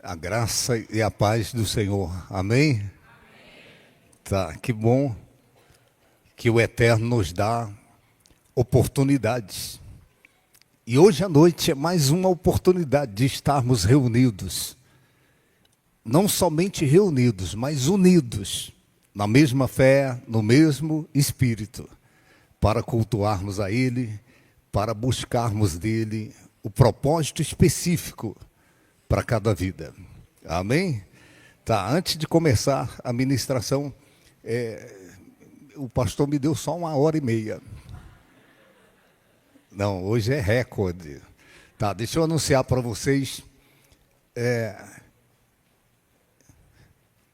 A graça e a paz do Senhor. Amém? Tá, que bom que o Eterno nos dá oportunidades. E hoje à noite é mais uma oportunidade de estarmos reunidos. Não somente reunidos, mas unidos na mesma fé, no mesmo Espírito, para cultuarmos a Ele, para buscarmos dele o propósito específico para cada vida. Amém? Tá, antes de começar a ministração, o pastor me deu só 1h30. Não, hoje é recorde. Tá, deixa eu anunciar para vocês.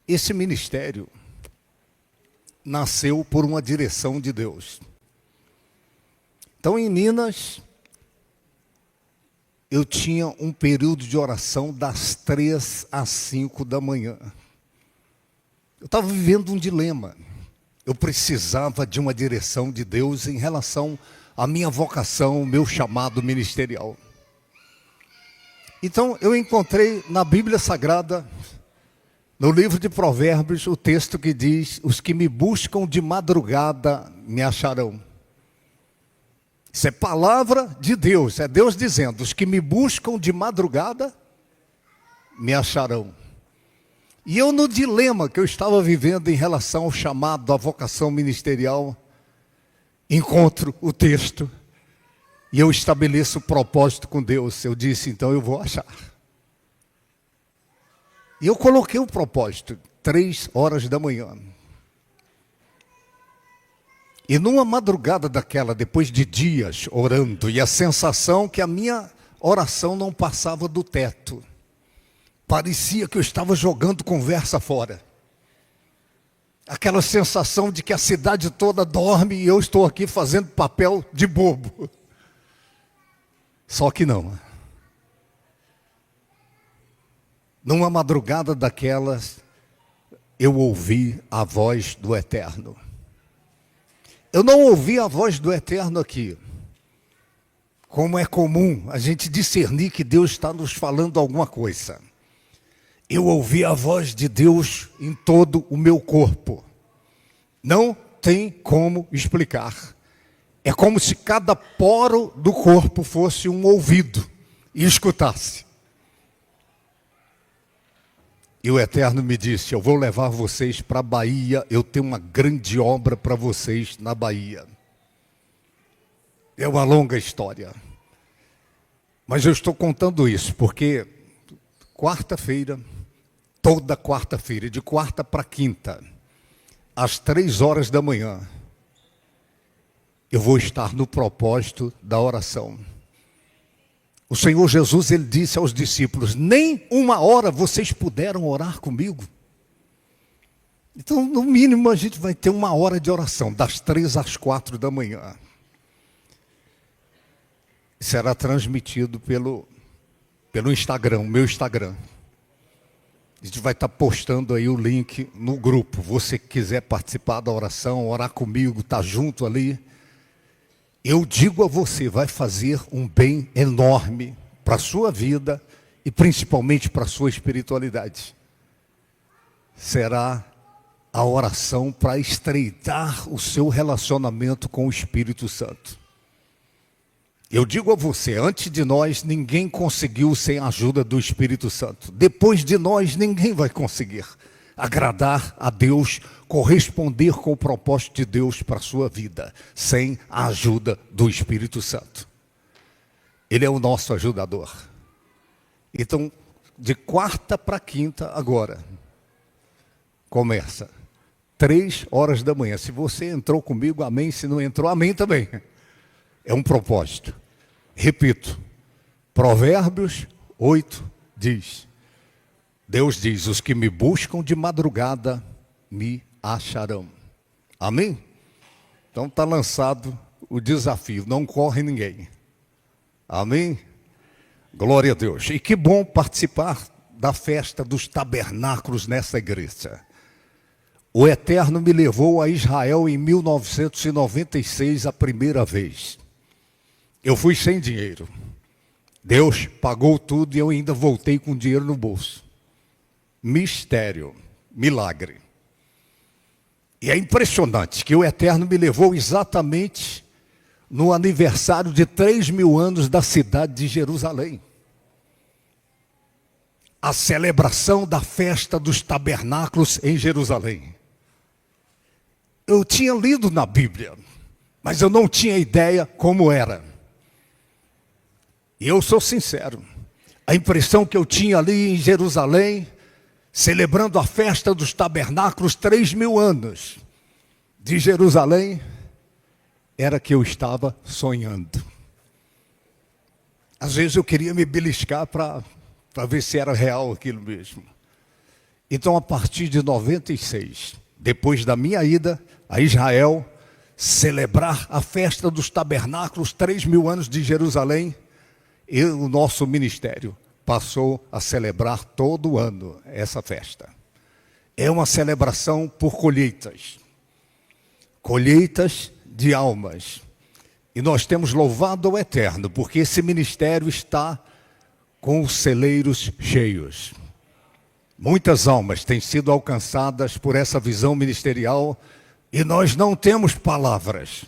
Esse ministério nasceu por uma direção de Deus. Então, em Minas, eu tinha um período de oração das 3 às 5 da manhã. Eu estava vivendo um dilema. Eu precisava de uma direção de Deus em relação à minha vocação, o meu chamado ministerial. Então, eu encontrei na Bíblia Sagrada, no livro de Provérbios, o texto que diz: os que me buscam de madrugada me acharão. Isso é palavra de Deus, é Deus dizendo: os que me buscam de madrugada me acharão. E eu, no dilema que eu estava vivendo em relação ao chamado, à vocação ministerial, encontro o texto e eu estabeleço o propósito com Deus. Eu disse: então eu vou achar. E eu coloquei o propósito, 3 horas da manhã. E numa madrugada daquela, depois de dias orando, e a sensação que a minha oração não passava do teto. Parecia que eu estava jogando conversa fora. Aquela sensação de que a cidade toda dorme e eu estou aqui fazendo papel de bobo. Só que não. Numa madrugada daquelas, eu ouvi a voz do Eterno. Eu não ouvi a voz do Eterno aqui, como é comum a gente discernir que Deus está nos falando alguma coisa. Eu ouvi a voz de Deus em todo o meu corpo. Não tem como explicar. É como se cada poro do corpo fosse um ouvido e escutasse. E o Eterno me disse: eu vou levar vocês para a Bahia, eu tenho uma grande obra para vocês na Bahia. É uma longa história. Mas eu estou contando isso porque quarta-feira, toda quarta-feira, de quarta para quinta, às 3 horas da manhã, eu vou estar no propósito da oração. O Senhor Jesus, ele disse aos discípulos: nem 1 hora vocês puderam orar comigo. Então, no mínimo, a gente vai ter 1 hora de oração, das 3 às 4 da manhã. Será transmitido pelo Instagram, o meu Instagram. A gente vai estar postando aí o link no grupo. Você que quiser participar da oração, orar comigo, estar junto ali. Eu digo a você, vai fazer um bem enorme para a sua vida e principalmente para a sua espiritualidade. Será a oração para estreitar o seu relacionamento com o Espírito Santo. Eu digo a você, antes de nós, ninguém conseguiu sem a ajuda do Espírito Santo. Depois de nós, ninguém vai conseguir agradar a Deus, corresponder com o propósito de Deus para a sua vida, sem a ajuda do Espírito Santo. Ele é o nosso ajudador. Então, de quarta para quinta agora, começa, 3 horas da manhã. Se você entrou comigo, amém. Se não entrou, amém também. É um propósito. Repito, Provérbios 8 diz: Deus diz: os que me buscam de madrugada me acharão. Amém? Então está lançado o desafio, não corre ninguém. Amém? Glória a Deus. E que bom participar da festa dos tabernáculos nessa igreja. O Eterno me levou a Israel em 1996 a primeira vez. Eu fui sem dinheiro. Deus pagou tudo e eu ainda voltei com dinheiro no bolso. mistério, milagre. E é impressionante que o Eterno me levou exatamente no aniversário de 3.000 anos da cidade de Jerusalém. A celebração da festa dos tabernáculos em Jerusalém. Eu tinha lido na Bíblia, mas eu não tinha ideia como era. E eu sou sincero, a impressão que eu tinha ali em Jerusalém, celebrando a festa dos tabernáculos, 3.000 anos de Jerusalém, era que eu estava sonhando. Às vezes eu queria me beliscar para ver se era real aquilo mesmo. Então, a partir de 96, depois da minha ida a Israel, celebrar a festa dos tabernáculos, 3.000 anos de Jerusalém, e o nosso ministério passou a celebrar todo ano essa festa. É uma celebração por colheitas. Colheitas de almas. E nós temos louvado ao Eterno, porque esse ministério está com os celeiros cheios. Muitas almas têm sido alcançadas por essa visão ministerial e nós não temos palavras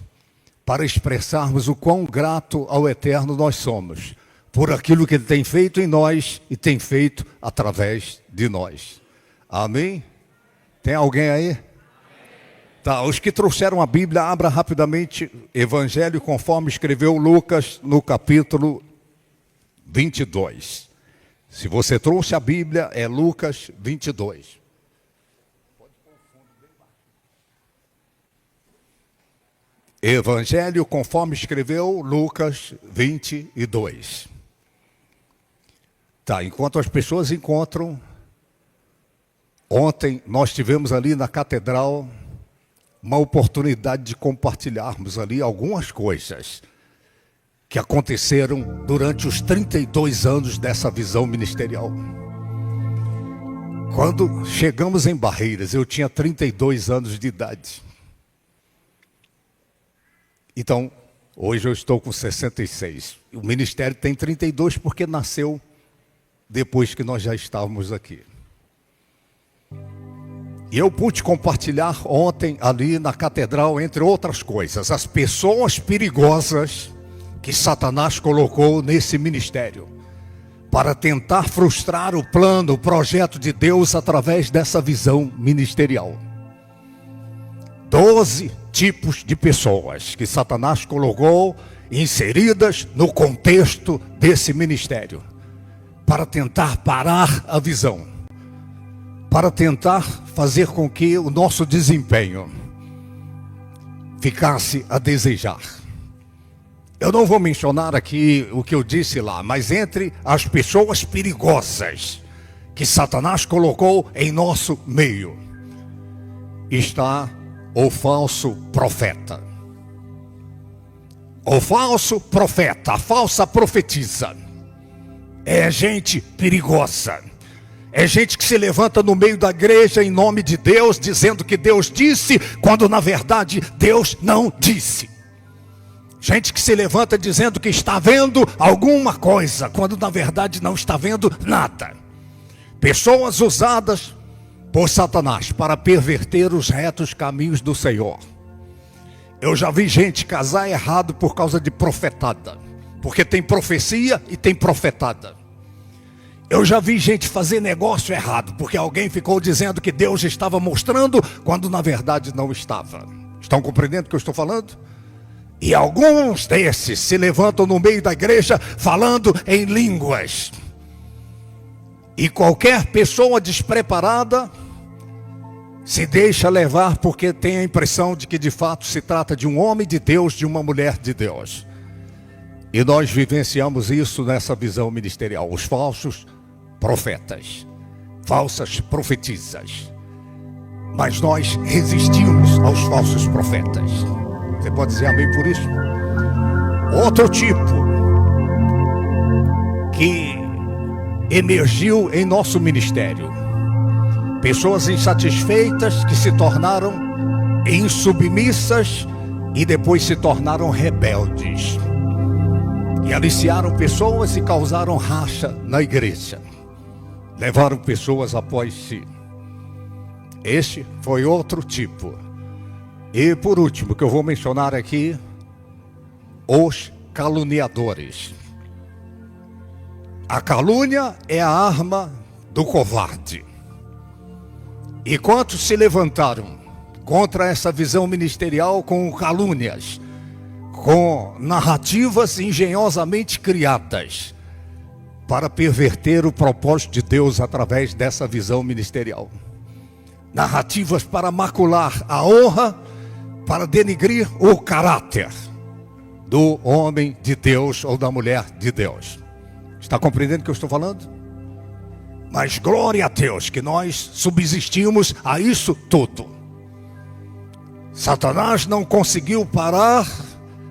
para expressarmos o quão grato ao Eterno nós somos por aquilo que Ele tem feito em nós e tem feito através de nós. Amém? Tem alguém aí? Tá, os que trouxeram a Bíblia, abra rapidamente Evangelho conforme escreveu Lucas no capítulo 22. Se você trouxe a Bíblia, é Lucas 22. Evangelho conforme escreveu Lucas 22. Tá, enquanto as pessoas encontram, ontem nós tivemos ali na catedral uma oportunidade de compartilharmos ali algumas coisas que aconteceram durante os 32 anos dessa visão ministerial. Quando chegamos em Barreiras, eu tinha 32 anos de idade. Então, hoje eu estou com 66. O ministério tem 32 porque nasceu depois que nós já estávamos aqui. E eu pude compartilhar ontem ali na catedral, entre outras coisas, as pessoas perigosas que Satanás colocou nesse ministério para tentar frustrar o plano, o projeto de Deus através dessa visão ministerial. 12 tipos de pessoas que Satanás colocou inseridas no contexto desse ministério para tentar parar a visão, para tentar fazer com que o nosso desempenho ficasse a desejar. Eu não vou mencionar aqui o que eu disse lá, mas entre as pessoas perigosas que Satanás colocou em nosso meio, está o falso profeta. O falso profeta, a falsa profetisa. É gente perigosa. É gente que se levanta no meio da igreja em nome de Deus, dizendo que Deus disse, quando na verdade Deus não disse. Gente que se levanta dizendo que está vendo alguma coisa, quando na verdade não está vendo nada. Pessoas usadas por Satanás para perverter os retos caminhos do Senhor. Eu já vi gente casar errado por causa de profetada, porque tem profecia e tem profetada. Eu já vi gente fazer negócio errado, porque alguém ficou dizendo que Deus estava mostrando, quando na verdade não estava. Estão compreendendo o que eu estou falando? E alguns desses se levantam no meio da igreja falando em línguas. E qualquer pessoa despreparada se deixa levar porque tem a impressão de que de fato se trata de um homem de Deus, de uma mulher de Deus. E nós vivenciamos isso nessa visão ministerial. Os falsos profetas, falsas profetisas. Mas nós resistimos aos falsos profetas. Você pode dizer amém por isso? Outro tipo que emergiu em nosso ministério. Pessoas insatisfeitas que se tornaram insubmissas e depois se tornaram rebeldes. E aliciaram pessoas e causaram racha na igreja. levaram pessoas após si. Este foi outro tipo. E por último, que eu vou mencionar aqui, os caluniadores. A calúnia é a arma do covarde. E quantos se levantaram contra essa visão ministerial com calúnias, com narrativas engenhosamente criadas para perverter o propósito de Deus através dessa visão ministerial. Narrativas para macular a honra, para denigrir o caráter do homem de Deus ou da mulher de Deus. Está compreendendo o que eu estou falando? Mas glória a Deus que nós subsistimos a isso tudo. Satanás não conseguiu parar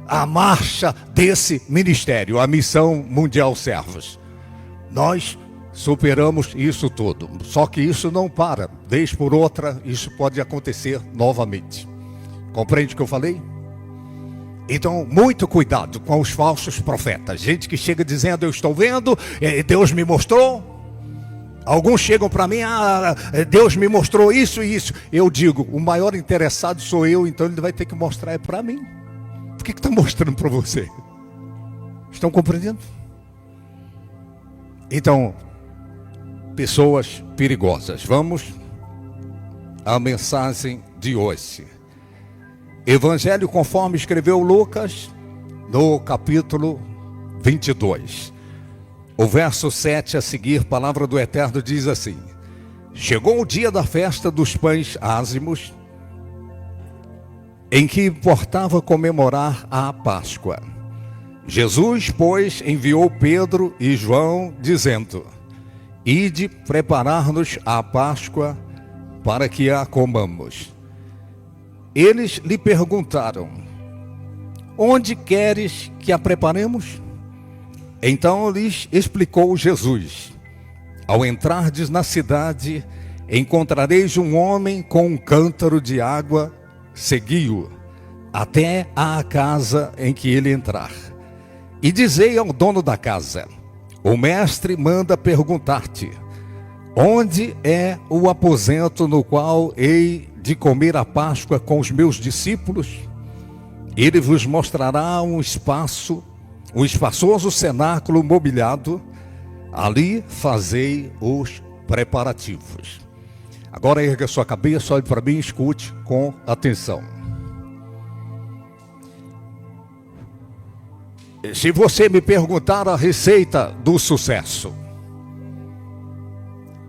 a marcha desse ministério, a missão mundial servos. Nós superamos isso tudo. Só que isso não para. Vez por outra, isso pode acontecer novamente. Compreende o que eu falei? Então, muito cuidado com os falsos profetas. Gente que chega dizendo, eu estou vendo, Deus me mostrou. Alguns chegam para mim, Deus me mostrou isso e isso. Eu digo, o maior interessado sou eu, então ele vai ter que mostrar para mim. Por que está mostrando para você? Estão compreendendo? Então, pessoas perigosas. Vamos à mensagem de hoje. Evangelho conforme escreveu Lucas, no capítulo 22. O verso 7 a seguir, palavra do Eterno diz assim: chegou o dia da festa dos pães ázimos, em que importava comemorar a Páscoa. Jesus, pois, enviou Pedro e João, dizendo: ide preparar-nos a Páscoa para que a comamos. Eles lhe perguntaram: onde queres que a preparemos? Então lhes explicou Jesus: ao entrardes na cidade, encontrareis um homem com um cântaro de água, segui-o até à casa em que ele entrar. E dizei ao dono da casa: o mestre manda perguntar-te: onde é o aposento no qual hei de comer a Páscoa com os meus discípulos? Ele vos mostrará um espaçoso cenáculo mobiliado. Ali fazei os preparativos. Agora erga sua cabeça, olhe para mim e escute com atenção. Se você me perguntar a receita do sucesso,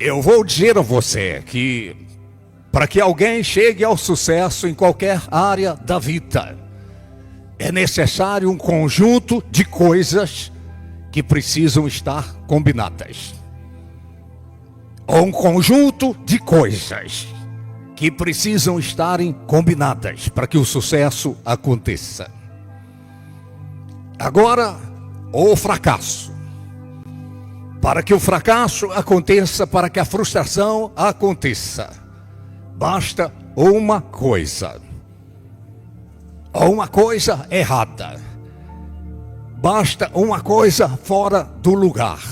eu vou dizer a você que para que alguém chegue ao sucesso em qualquer área da vida, é necessário um conjunto de coisas que precisam estar combinadas. Ou um conjunto de coisas que precisam estarem combinadas para que o sucesso aconteça. Agora, o fracasso. Para que o fracasso aconteça, para que a frustração aconteça, basta uma coisa. Ou uma coisa errada. Basta uma coisa fora do lugar.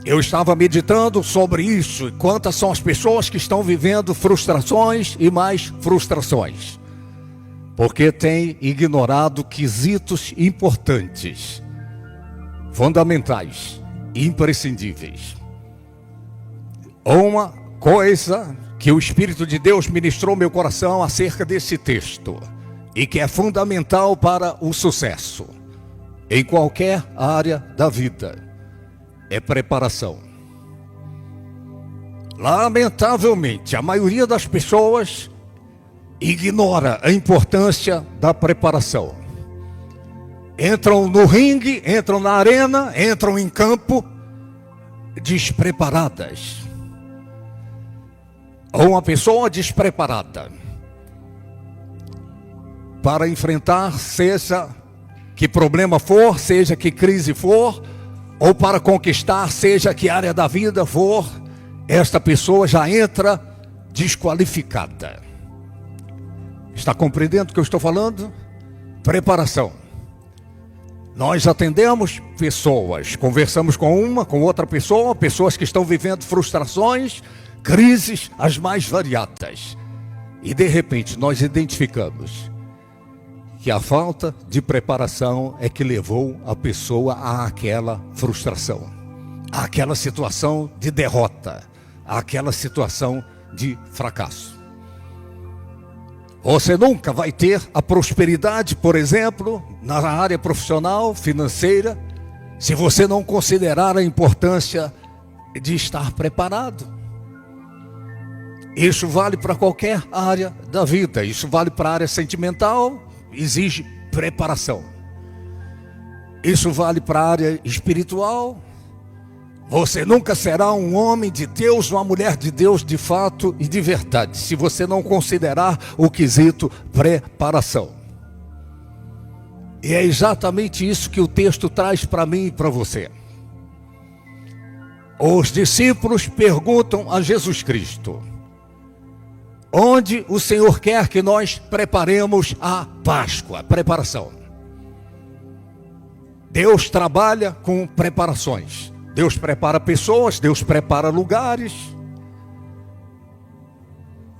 Eu estava meditando sobre isso. E quantas são as pessoas que estão vivendo frustrações e mais frustrações? Porque têm ignorado quesitos importantes, fundamentais, imprescindíveis. Uma coisa que o Espírito de Deus ministrou meu coração acerca desse texto e que é fundamental para o sucesso em qualquer área da vida é preparação. Lamentavelmente, a maioria das pessoas ignora a importância da preparação. Entram no ringue, entram na arena, entram em campo despreparadas. Ou uma pessoa despreparada para enfrentar, seja que problema for, seja que crise for, ou para conquistar, seja que área da vida for, esta pessoa já entra desqualificada. Está compreendendo o que eu estou falando? Preparação. Nós atendemos pessoas, conversamos com outra pessoa, pessoas que estão vivendo frustrações, crises as mais variadas. E de repente nós identificamos que a falta de preparação é que levou a pessoa àquela frustração, àquela situação de derrota, àquela situação de fracasso. Você nunca vai ter a prosperidade, por exemplo, na área profissional, financeira, se você não considerar a importância de estar preparado. Isso vale para qualquer área da vida, isso vale para a área sentimental, exige preparação. Isso vale para a área espiritual. Você nunca será um homem de Deus, uma mulher de Deus de fato e de verdade, se você não considerar o quesito preparação. E é exatamente isso que o texto traz para mim e para você. Os discípulos perguntam a Jesus Cristo: onde o Senhor quer que nós preparemos a Páscoa? Preparação. Deus trabalha com preparações. Deus prepara pessoas, Deus prepara lugares.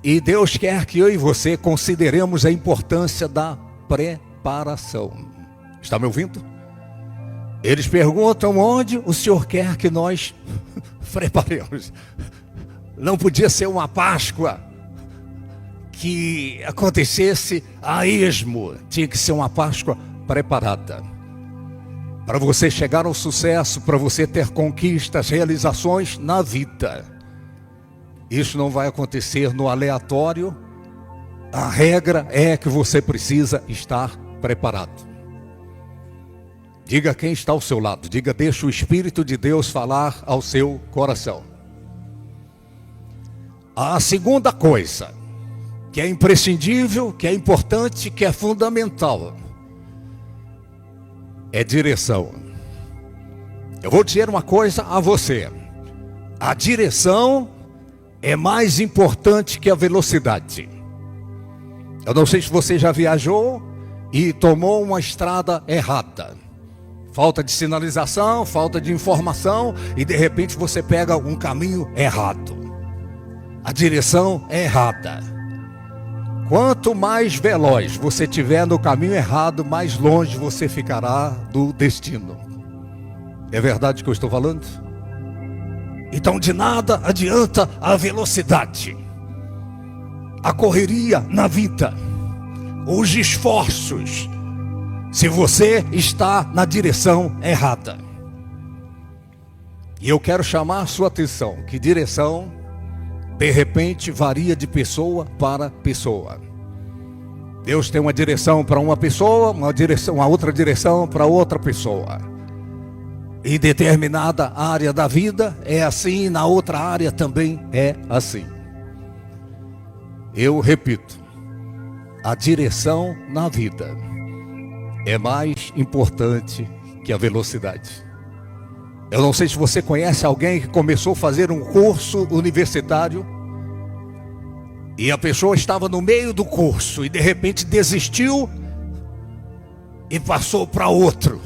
E Deus quer que eu e você consideremos a importância da preparação. Está me ouvindo? Eles perguntam onde o Senhor quer que nós preparemos. Não podia ser uma Páscoa que acontecesse a esmo, tinha que ser uma Páscoa preparada. Para você chegar ao sucesso, para você ter conquistas, realizações na vida. Isso não vai acontecer no aleatório. A regra é que você precisa estar preparado. Diga quem está ao seu lado, diga: deixa o Espírito de Deus falar ao seu coração. A segunda coisa que é imprescindível, que é importante, que é fundamental, é direção. Eu vou dizer uma coisa a você: a direção é mais importante que a velocidade. Eu não sei se você já viajou e tomou uma estrada errada. Falta de sinalização, falta de informação, e de repente você pega um caminho errado. A direção é errada. Quanto mais veloz você estiver no caminho errado, mais longe você ficará do destino. É verdade o que eu estou falando? Então de nada adianta a velocidade, a correria na vida, os esforços, se você está na direção errada. E eu quero chamar a sua atenção que direção, de repente, varia de pessoa para pessoa. Deus tem uma direção para uma pessoa, uma outra direção para outra pessoa. Em determinada área da vida é assim, na outra área também é assim. Eu repito, a direção na vida é mais importante que a velocidade. Eu não sei se você conhece alguém que começou a fazer um curso universitário e a pessoa estava no meio do curso e de repente desistiu e passou para outro.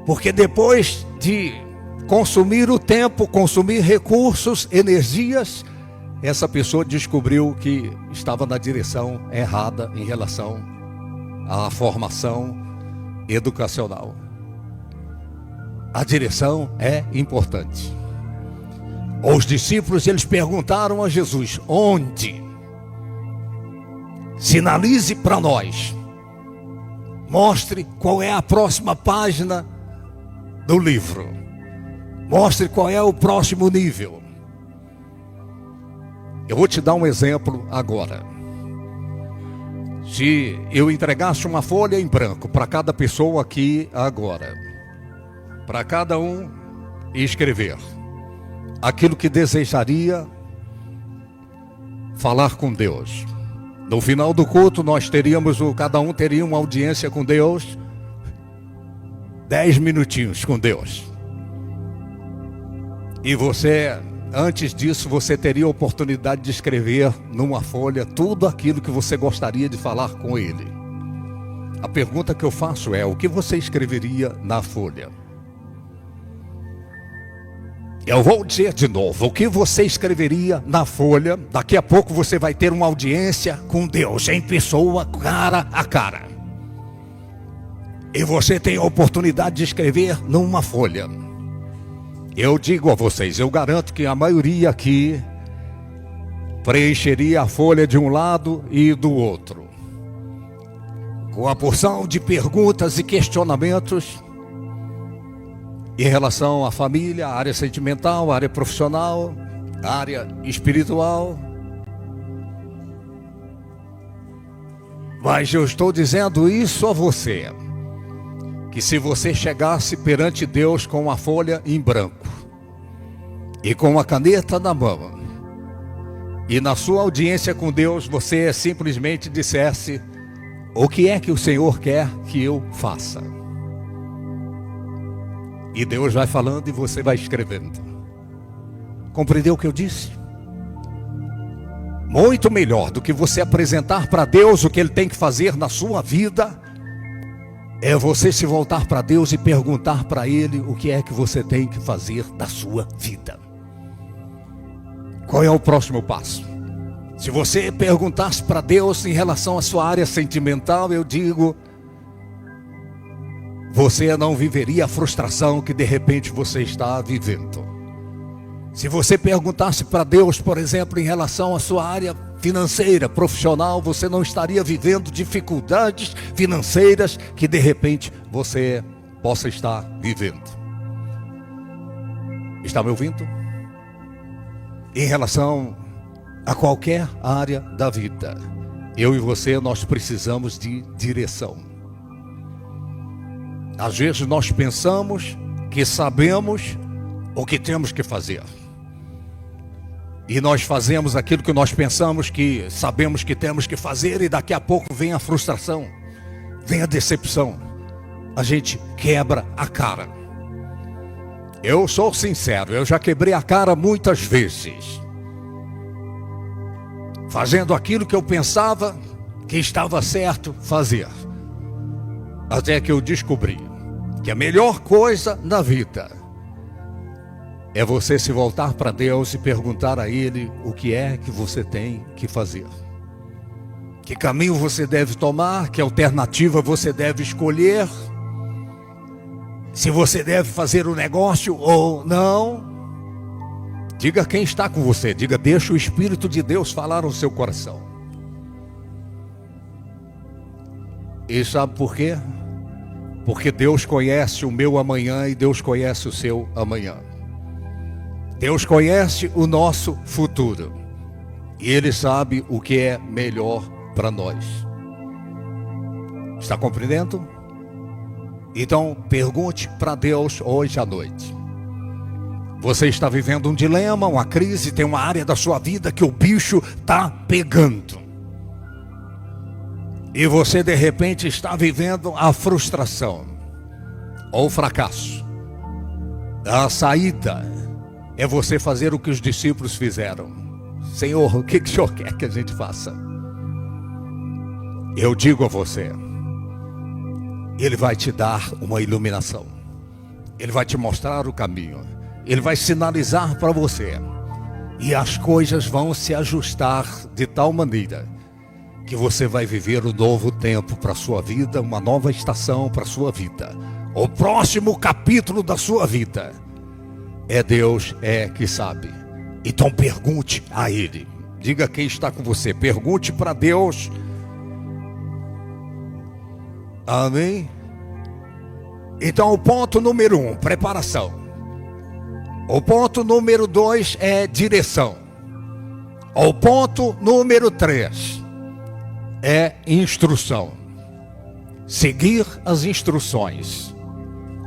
Porque depois de consumir o tempo, consumir recursos, energias, essa pessoa descobriu que estava na direção errada em relação à formação educacional. A direção é importante. Os discípulos, eles perguntaram a Jesus: onde? Sinalize para nós. Mostre qual é a próxima página do livro. Mostre qual é o próximo nível. Eu vou te dar um exemplo agora. Se eu entregasse uma folha em branco para cada pessoa aqui agora, para cada um escrever aquilo que desejaria falar com Deus. No final do culto nós teríamos, cada um teria uma audiência com Deus, 10 minutinhos com Deus. E você, antes disso, você teria a oportunidade de escrever numa folha tudo aquilo que você gostaria de falar com Ele. A pergunta que eu faço é: o que você escreveria na folha? Eu vou dizer de novo: o que você escreveria na folha? Daqui a pouco você vai ter uma audiência com Deus, em pessoa, cara a cara. E você tem a oportunidade de escrever numa folha. Eu digo a vocês, eu garanto que a maioria aqui preencheria a folha de um lado e do outro, com a porção de perguntas e questionamentos em relação à família, à área sentimental, à área profissional, à área espiritual. Mas eu estou dizendo isso a você, que se você chegasse perante Deus com uma folha em branco e com uma caneta na mão, e na sua audiência com Deus você simplesmente dissesse: o que é que o Senhor quer que eu faça? E Deus vai falando e você vai escrevendo. Compreendeu o que eu disse? Muito melhor do que você apresentar para Deus o que Ele tem que fazer na sua vida, é você se voltar para Deus e perguntar para Ele o que é que você tem que fazer da sua vida. Qual é o próximo passo? Se você perguntasse para Deus em relação à sua área sentimental, eu digo: você não viveria a frustração que de repente você está vivendo. Se você perguntasse para Deus, por exemplo, em relação à sua área financeira, profissional, você não estaria vivendo dificuldades financeiras que de repente você possa estar vivendo. Está me ouvindo? Em relação a qualquer área da vida, eu e você, nós precisamos de direção. Às vezes nós pensamos que sabemos o que temos que fazer. E nós fazemos aquilo que nós pensamos que sabemos que temos que fazer, e daqui a pouco vem a frustração, vem a decepção. A gente quebra a cara. Eu sou sincero, eu já quebrei a cara muitas vezes, fazendo aquilo que eu pensava que estava certo fazer. Até que eu descobri que a melhor coisa na vida é você se voltar para Deus e perguntar a Ele o que é que você tem que fazer. Que caminho você deve tomar, que alternativa você deve escolher, se você deve fazer o negócio ou não. Diga quem está com você, diga: deixa o Espírito de Deus falar no seu coração. E sabe por quê? Porque Deus conhece o meu amanhã e Deus conhece o seu amanhã. Deus conhece o nosso futuro e Ele sabe o que é melhor para nós. Está compreendendo? Então pergunte para Deus hoje à noite. Você está vivendo um dilema, uma crise, tem uma área da sua vida que o bicho está pegando. E você de repente está vivendo a frustração ou o fracasso. A saída é você fazer o que os discípulos fizeram. Senhor, o que o Senhor quer que a gente faça? Eu digo a você, Ele vai te dar uma iluminação. Ele vai te mostrar o caminho. Ele vai sinalizar para você. E as coisas vão se ajustar de tal maneira que você vai viver um novo tempo para a sua vida, uma nova estação para a sua vida. O próximo capítulo da sua vida é Deus que sabe. Então pergunte a Ele. Diga quem está com você, pergunte para Deus. Amém? Então o ponto número 1, preparação. O ponto número 2 é direção. O ponto número 3 é instrução. Seguir as instruções.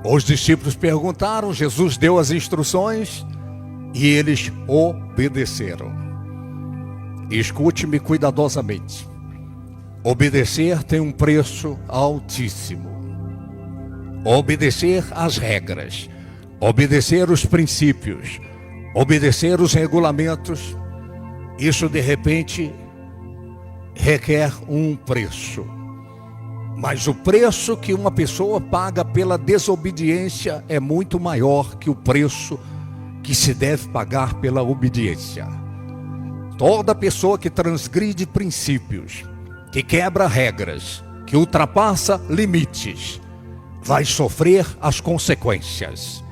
Os discípulos perguntaram, Jesus deu as instruções e eles obedeceram. Escute-me cuidadosamente. Obedecer tem um preço altíssimo. Obedecer às regras, obedecer os princípios, obedecer os regulamentos, isso de repente requer um preço. Mas o preço que uma pessoa paga pela desobediência é muito maior que o preço que se deve pagar pela obediência. Toda pessoa que transgride princípios, que quebra regras, que ultrapassa limites, vai sofrer as consequências.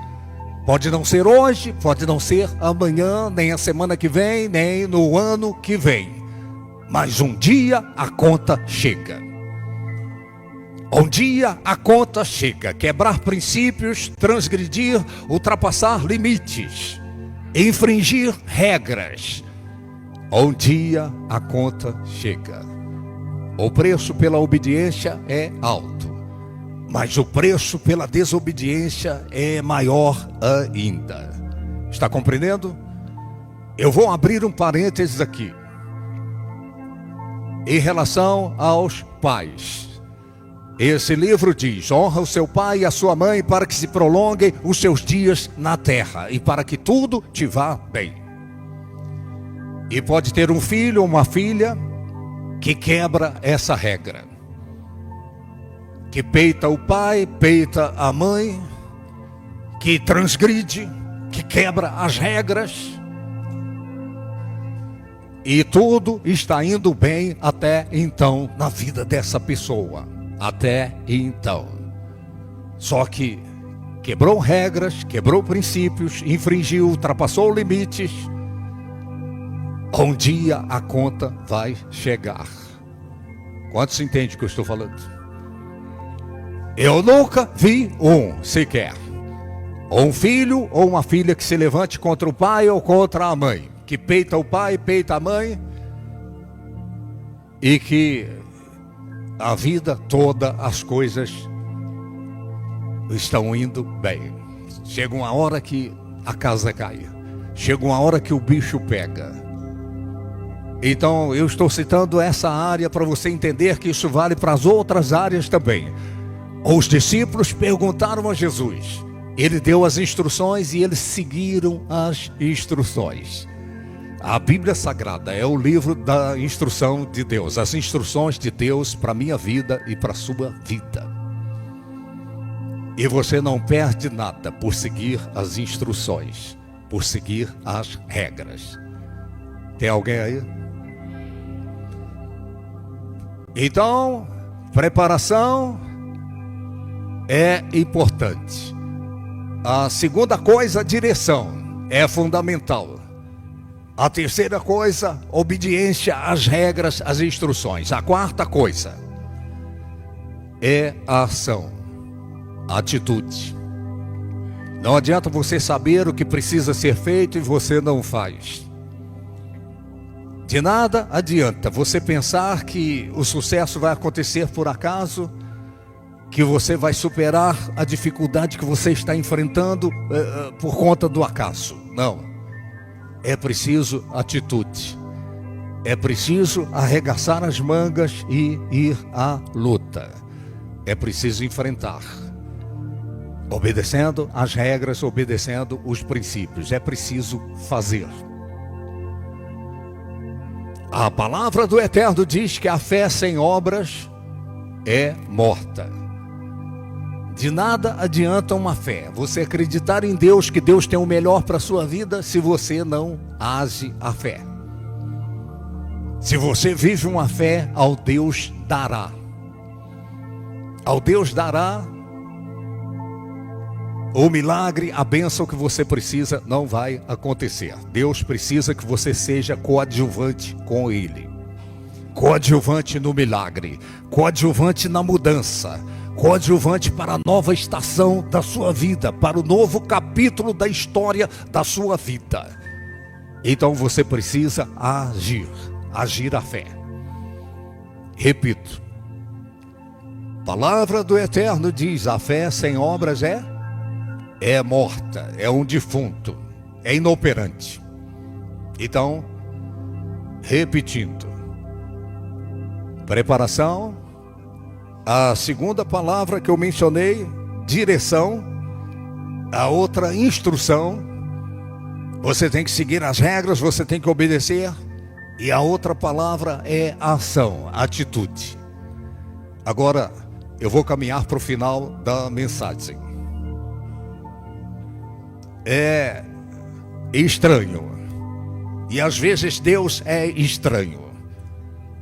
Pode não ser hoje, pode não ser amanhã, nem a semana que vem, nem no ano que vem. Mas um dia a conta chega. Um dia a conta chega. Quebrar princípios, transgredir, ultrapassar limites, infringir regras. Um dia a conta chega. O preço pela obediência é alto, mas o preço pela desobediência é maior ainda. Está compreendendo? Eu vou abrir um parênteses aqui. Em relação aos pais. Esse livro diz: honra o seu pai e a sua mãe para que se prolonguem os seus dias na terra e para que tudo te vá bem. E pode ter um filho ou uma filha que quebra essa regra, que peita o pai, peita a mãe, que transgride, que quebra as regras, e tudo está indo bem até então na vida dessa pessoa, até então. Só que quebrou regras, quebrou princípios, infringiu, ultrapassou limites. Um dia a conta vai chegar. Quantos entendem o que eu estou falando? Eu nunca vi sequer um filho ou uma filha que se levante contra o pai ou contra a mãe, que peita o pai, peita a mãe, e que a vida toda as coisas estão indo bem. Chega uma hora que a casa cai, chega uma hora que o bicho pega. Então eu estou citando essa área para você entender que isso vale para as outras áreas também. Os discípulos perguntaram a Jesus, ele deu as instruções e eles seguiram as instruções. A Bíblia Sagrada é o livro da instrução de Deus, as instruções de Deus para a minha vida e para a sua vida. E você não perde nada por seguir as instruções, por seguir as regras. Tem alguém aí? Então, preparação é importante. A segunda coisa, direção, é fundamental. A terceira coisa, obediência às regras, às instruções. A quarta coisa é a ação, a atitude. Não adianta você saber o que precisa ser feito e você não faz. De nada adianta você pensar que o sucesso vai acontecer por acaso, que você vai superar a dificuldade que você está enfrentando por conta do acaso. Não. É preciso atitude. É preciso arregaçar as mangas e ir à luta. É preciso enfrentar. Obedecendo as regras, obedecendo os princípios. É preciso fazer. A palavra do Eterno diz que a fé sem obras é morta. De nada adianta uma fé. Você acreditar em Deus, que Deus tem o melhor para a sua vida, se você não age a fé. Se você vive uma fé, ao Deus dará. Ao Deus dará o milagre, a bênção que você precisa não vai acontecer. Deus precisa que você seja coadjuvante com Ele. Coadjuvante no milagre, coadjuvante na mudança, coadjuvante para a nova estação da sua vida, para o novo capítulo da história da sua vida. Então você precisa agir a fé. Repito, a palavra do Eterno diz: a fé sem obras é morta, é um defunto, é inoperante. Então, repetindo, preparação, a segunda palavra que eu mencionei, direção, a outra, instrução, você tem que seguir as regras, você tem que obedecer, e a outra palavra é ação, atitude. Agora, eu vou caminhar para o final da mensagem. É estranho. E às vezes Deus é estranho.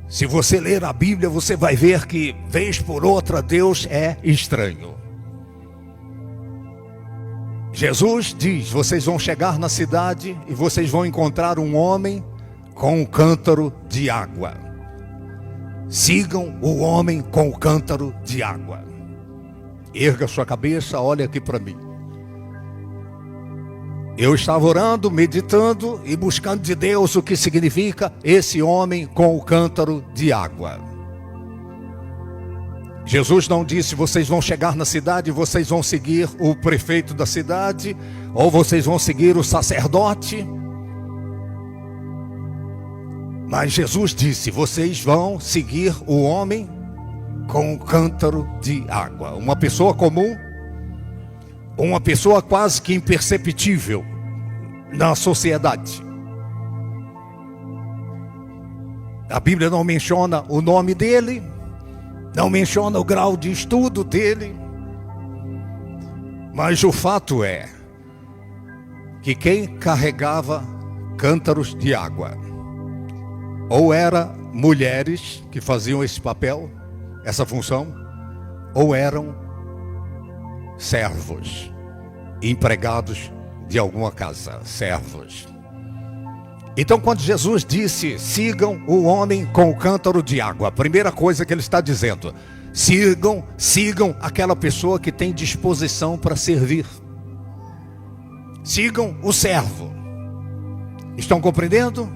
Se você ler a Bíblia, você vai ver que, vez por outra, Deus é estranho. Jesus diz: vocês vão chegar na cidade e vocês vão encontrar um homem com um cântaro de água. Sigam o homem com o cântaro de água. Erga sua cabeça, olha aqui para mim. Eu estava orando, meditando e buscando de Deus o que significa esse homem com o cântaro de água. Jesus não disse: vocês vão chegar na cidade e vocês vão seguir o prefeito da cidade, ou vocês vão seguir o sacerdote. Mas Jesus disse: vocês vão seguir o homem com o cântaro de água. Uma pessoa comum, uma pessoa quase que imperceptível na sociedade. A Bíblia não menciona o nome dele, não menciona o grau de estudo dele, mas o fato é que quem carregava cântaros de água ou eram mulheres que faziam esse papel, essa função, ou eram servos, empregados de alguma casa, servos. Então, quando Jesus disse: sigam o homem com o cântaro de água, a primeira coisa que ele está dizendo: sigam aquela pessoa que tem disposição para servir. Sigam o servo. Estão compreendendo?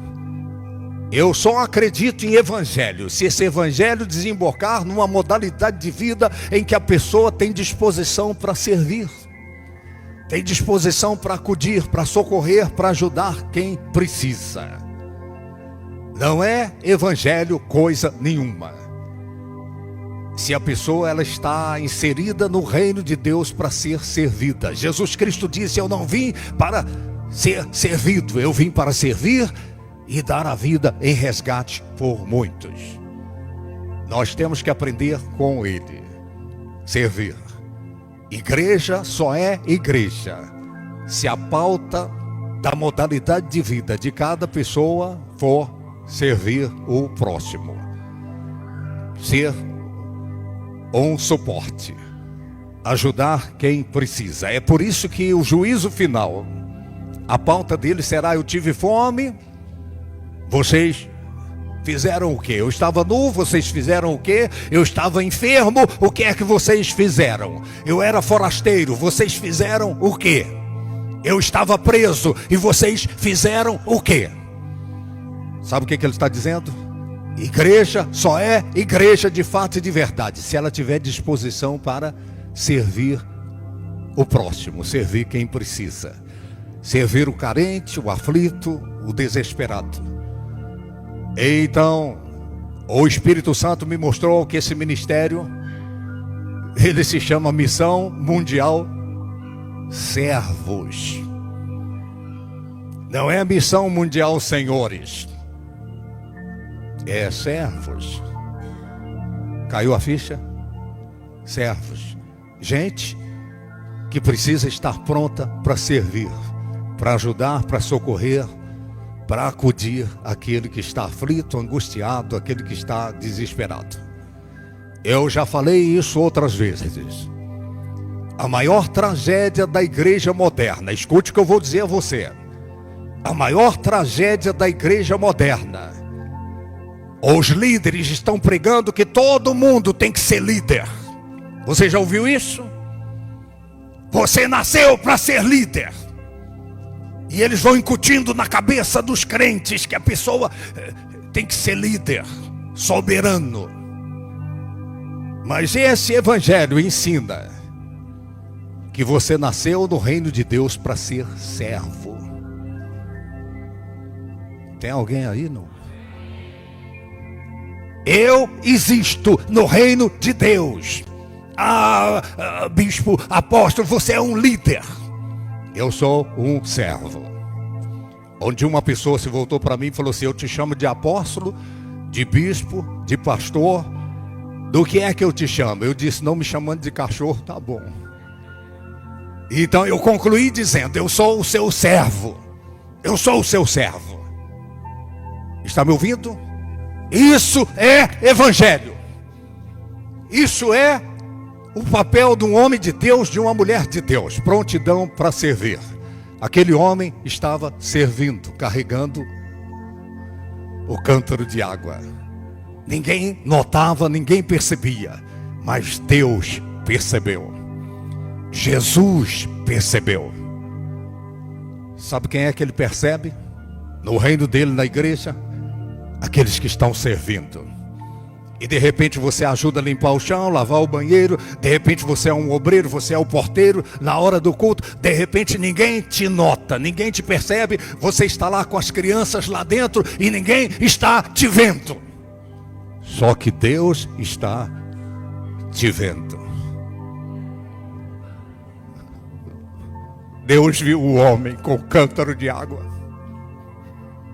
Eu só acredito em evangelho se esse evangelho desembocar numa modalidade de vida em que a pessoa tem disposição para servir, tem disposição para acudir, para socorrer, para ajudar quem precisa. Não é evangelho coisa nenhuma se a pessoa ela está inserida no reino de Deus para ser servida. Jesus Cristo disse: eu não vim para ser servido, eu vim para servir e dar a vida em resgate por muitos. Nós temos que aprender com ele, servir. Igreja só é igreja se a pauta da modalidade de vida de cada pessoa for servir o próximo, ser um suporte, ajudar quem precisa. É por isso que o juízo final, a pauta dele será: eu tive fome, vocês fizeram o quê? Eu estava nu, vocês fizeram o quê? Eu estava enfermo, o que é que vocês fizeram? Eu era forasteiro, vocês fizeram o quê? Eu estava preso e vocês fizeram o quê? Sabe o que ele está dizendo? Igreja só é igreja de fato e de verdade se ela tiver disposição para servir o próximo, servir quem precisa, servir o carente, o aflito, o desesperado. Então, o Espírito Santo me mostrou que esse ministério, ele se chama Missão Mundial Servos. Não é Missão Mundial Senhores, é servos. Caiu a ficha? Servos. Gente que precisa estar pronta para servir, para ajudar, para socorrer, para acudir aquele que está aflito, angustiado, aquele que está desesperado. Eu já falei isso outras vezes. A maior tragédia da igreja moderna, escute o que eu vou dizer a você. A maior tragédia da igreja moderna, os líderes estão pregando que todo mundo tem que ser líder. Você já ouviu isso? Você nasceu para ser líder. E eles vão incutindo na cabeça dos crentes que a pessoa tem que ser líder, soberano. Mas esse evangelho ensina que você nasceu no reino de Deus para ser servo. Tem alguém aí, não? Eu existo no reino de Deus. Bispo, apóstolo, você é um líder. Eu sou um servo. Onde uma pessoa se voltou para mim e falou assim: eu te chamo de apóstolo, de bispo, de pastor, do que é que eu te chamo? Eu disse, não me chamando de cachorro, tá bom. Então eu concluí dizendo, eu sou o seu servo. Eu sou o seu servo. Está me ouvindo? Isso é evangelho. Isso é o papel de um homem de Deus, de uma mulher de Deus. Prontidão para servir. Aquele homem estava servindo, carregando o cântaro de água. Ninguém notava, ninguém percebia, mas Deus percebeu. Jesus percebeu. Sabe quem é que ele percebe? No reino dele, na igreja, aqueles que estão servindo. E de repente você ajuda a limpar o chão, lavar o banheiro. De repente você é um obreiro, você é o porteiro. Na hora do culto, de repente ninguém te nota, ninguém te percebe. Você está lá com as crianças lá dentro e ninguém está te vendo. Só que Deus está te vendo. Deus viu o homem com o cântaro de água.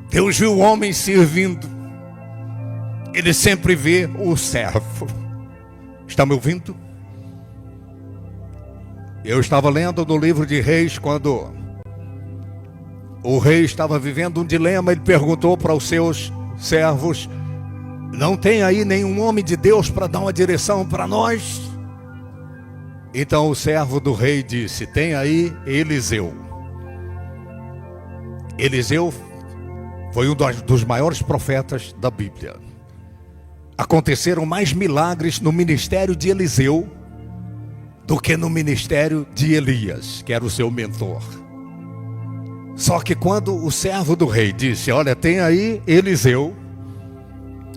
Deus viu o homem servindo. Ele sempre vê o servo. Está me ouvindo? Eu estava lendo no livro de Reis, quando o rei estava vivendo um dilema. Ele perguntou para os seus servos: não tem aí nenhum homem de Deus para dar uma direção para nós? Então o servo do rei disse: tem aí Eliseu. Eliseu foi um dos maiores profetas da Bíblia. Aconteceram mais milagres no ministério de Eliseu do que no ministério de Elias, que era o seu mentor. Só que quando o servo do rei disse: olha, tem aí Eliseu,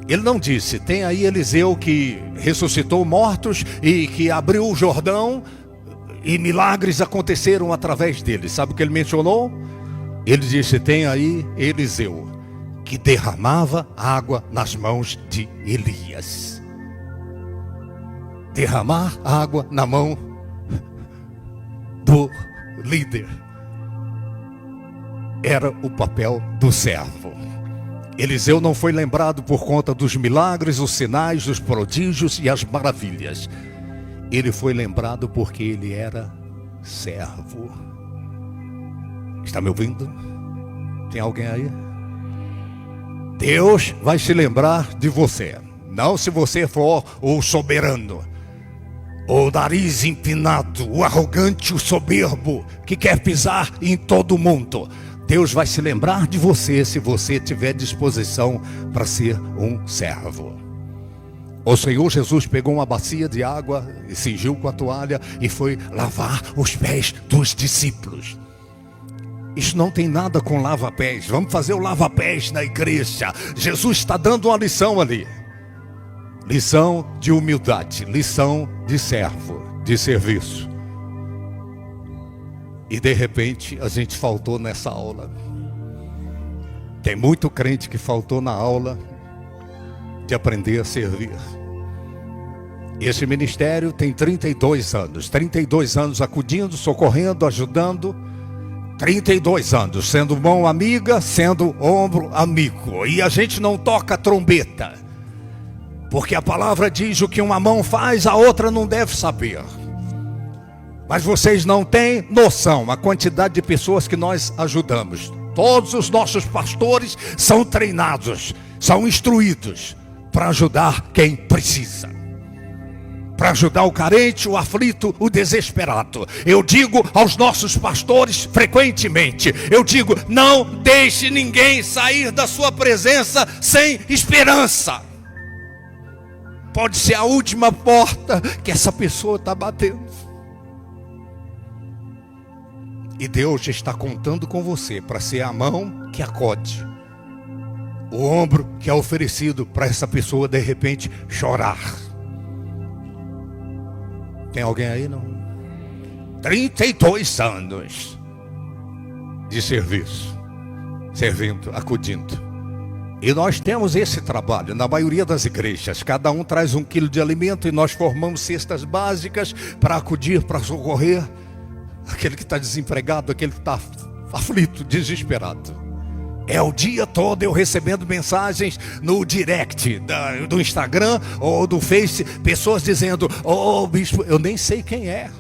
ele não disse: tem aí Eliseu que ressuscitou mortos e que abriu o Jordão e milagres aconteceram através dele. Sabe o que ele mencionou? Ele disse: tem aí Eliseu que derramava água nas mãos de Elias. Derramar água na mão do líder era o papel do servo. Eliseu não foi lembrado por conta dos milagres, os sinais, os prodígios e as maravilhas. Ele foi lembrado porque ele era servo. Está me ouvindo? Tem alguém aí? Deus vai se lembrar de você. Não se você for o soberano, o nariz empinado, o arrogante, o soberbo, que quer pisar em todo mundo. Deus vai se lembrar de você se você tiver disposição para ser um servo. O Senhor Jesus pegou uma bacia de água e cingiu com a toalha e foi lavar os pés dos discípulos. Isso não tem nada com lava-pés. Vamos fazer o lava-pés na igreja. Jesus está dando uma lição ali. Lição de humildade, lição de servo, de serviço. E de repente a gente faltou nessa aula. Tem muito crente que faltou na aula de aprender a servir. Esse ministério tem 32 anos. 32 anos acudindo, socorrendo, ajudando. 32 anos, sendo mão amiga, sendo ombro amigo. E a gente não toca trombeta, porque a palavra diz: o que uma mão faz, a outra não deve saber. Mas vocês não têm noção a quantidade de pessoas que nós ajudamos. Todos os nossos pastores são treinados, são instruídos para ajudar quem precisa, para ajudar o carente, o aflito, o desesperado. Eu digo aos nossos pastores frequentemente, eu digo: não deixe ninguém sair da sua presença sem esperança. Pode ser a última porta que essa pessoa está batendo. E Deus está contando com você para ser a mão que acode, o ombro que é oferecido para essa pessoa de repente chorar. Tem alguém aí, não? 32 anos de serviço, servindo, acudindo. E nós temos esse trabalho na maioria das igrejas. Cada um traz 1 quilo de alimento e nós formamos cestas básicas para acudir, para socorrer aquele que está desempregado, aquele que está aflito, desesperado. É o dia todo eu recebendo mensagens no direct do Instagram ou do Face, pessoas dizendo: "Ô bispo, eu nem sei quem é.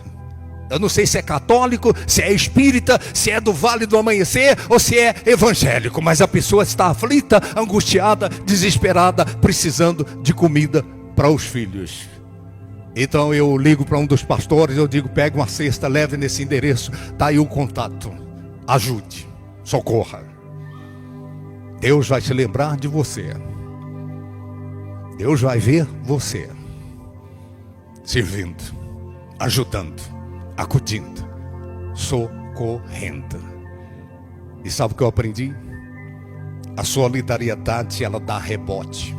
Eu não sei se é católico, se é espírita, se é do Vale do Amanhecer ou se é evangélico, mas a pessoa está aflita, angustiada, desesperada, precisando de comida para os filhos." Então eu ligo para um dos pastores, eu digo: "Pegue uma cesta, leve nesse endereço, está aí o contato, ajude, socorra." Deus vai se lembrar de você. Deus vai ver você servindo, ajudando, acudindo, socorrendo. E sabe o que eu aprendi? A solidariedade, ela dá rebote.